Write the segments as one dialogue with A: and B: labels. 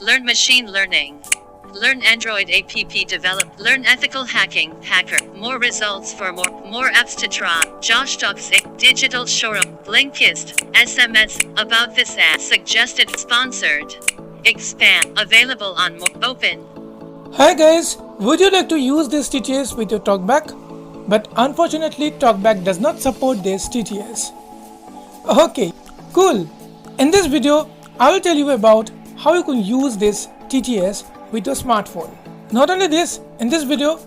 A: Learn machine learning. Learn Android app develop. Learn ethical hacking. Hacker. More results for more apps to try. Josh Talks. Digital showroom. Blinkist. SMS. About this app. Suggested. Sponsored. Expand. Available on Open.
B: Hi guys, would you like to use this TTS with your TalkBack? But unfortunately TalkBack does not support this TTS. Okay, cool. In this video, I will tell you about how you can use this TTS with your smartphone. Not only this, in this video,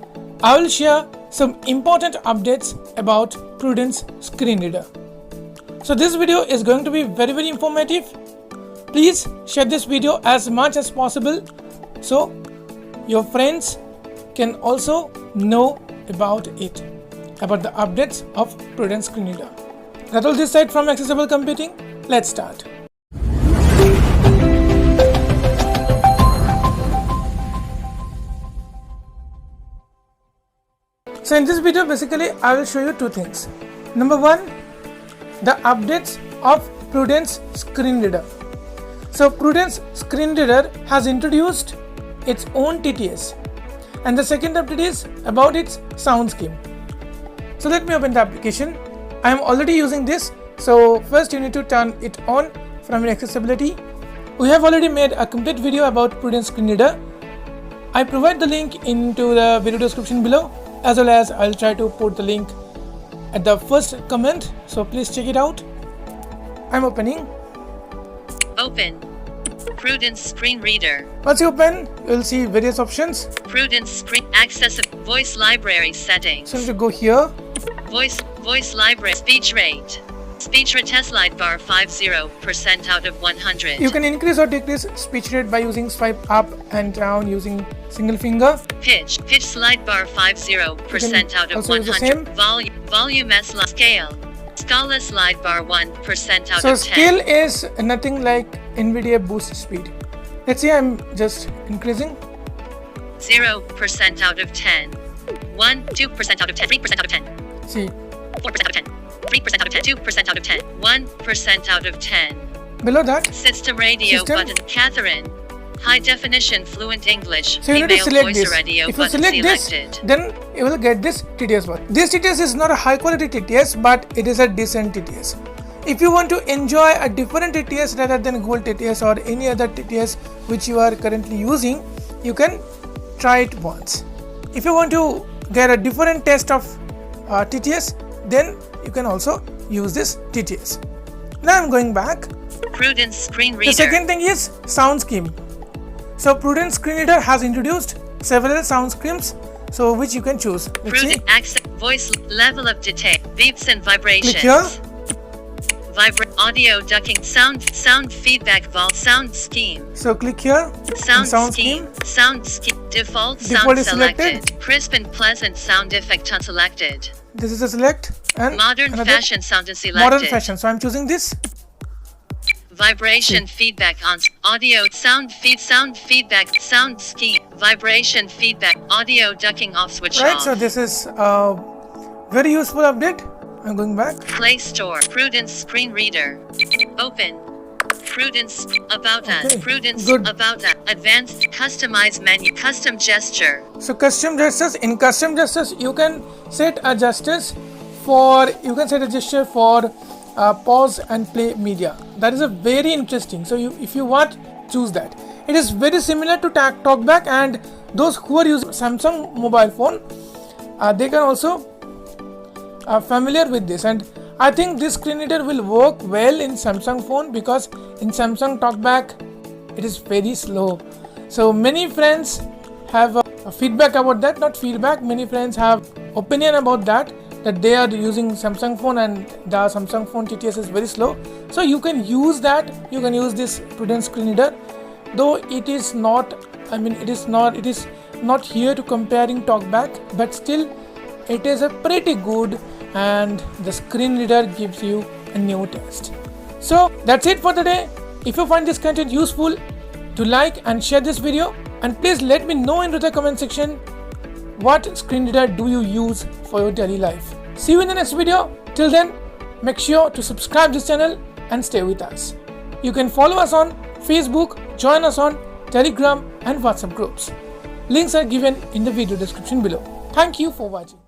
B: I will share some important updates about Prudence Screen Reader. So this video is going to be very informative. Please share this video as much as possible so your friends can also know about it, about the updates of Prudence Screen Reader. That's all this side from Accessible Computing. Let's start. So in this video, basically, I will show you two things. Number one, the updates of Prudence Screen Reader. So Prudence Screen Reader has introduced its own TTS, and the second update is about its sound scheme. So let me open the application. I am already using this. So first you need to turn it on from your accessibility. We have already made a complete video about Prudence Screen Reader. I provide the link into the video description below, as well as I'll try to put the link at the first comment, so please check it out. I'm opening.
A: Open. Prudence Screen Reader.
B: Once you open, you'll see various options.
A: Prudence Screen Accessible Voice Library Settings.
B: So you go here.
A: Voice Library Speech Rate. Speech rate test light bar 50% out of 100.
B: You can increase or decrease speech rate by using swipe up and down using single finger.
A: Pitch slide bar 50% out of 100. Volume scale. Scala slide bar 1% out of 10.
B: So scale is nothing like NVIDIA boost speed. Let's see, I'm just increasing.
A: 0% out of 10. 1, 2% out of 10. 3% out of 10.
B: See.
A: 4% out of 10. 3% out of 10. 2% out of 10. 1% out of 10.
B: Below that,
A: System radio button. Catherine. High definition fluent English.
B: So you need to select this.
A: Radio
B: if you select
A: selected.
B: this, then you will get this TTS one. This TTS is not a high quality TTS, but it is a decent TTS. If you want to enjoy a different TTS rather than Gold TTS or any other TTS which you are currently using, you can try it once. If you want to get a different test of TTS, then you can also use this TTS. Now I'm going back.
A: Prudence Screen Reader.
B: The second thing is sound scheme. So Prudence Screen Reader has introduced several sound schemes, so which you can choose.
A: Prudence access voice level of detail, beeps and vibrations.
B: Click here.
A: Audio ducking, sound feedback, sound scheme.
B: So click here.
A: Sound scheme. Sound scheme. Default sound selected. Crisp and pleasant sound effect unselected.
B: This is a select. And
A: modern fashion sound is selected.
B: Modern fashion. So I'm choosing this.
A: Vibration feedback on audio sound feedback sound scheme. Vibration feedback audio ducking off switch off.
B: Right. So this is a very useful update. I'm going back.
A: Play Store. Prudence Screen Reader. Open. Prudence About Us. Prudence About Us. Advanced Customize Menu. Custom Gesture.
B: So custom gestures. In custom gestures, you can set a gesture for pause and play media. That is a very interesting. So if you want, choose that. It is very similar to TalkBack, and those who are using Samsung mobile phone, they can also familiar with this, and I think this screen reader will work well in Samsung phone, because in Samsung TalkBack it is very slow. So many friends have a feedback about that, not feedback, many friends have opinion about that they are using Samsung phone and the Samsung phone TTS is very slow. So you can use that, you can use this Prudence Screen Reader, though it is not, it is not here to comparing TalkBack, but still it is a pretty good, and the screen reader gives you a new test. So that's it for today. If you find this content useful, to like and share this video, and please let me know in the comment section what screen reader do you use for your daily life. See you in the next video. Till then, make sure to subscribe this channel and stay with us. You can follow us on Facebook, join us on Telegram and WhatsApp groups. Links are given in the video description below. Thank you for watching.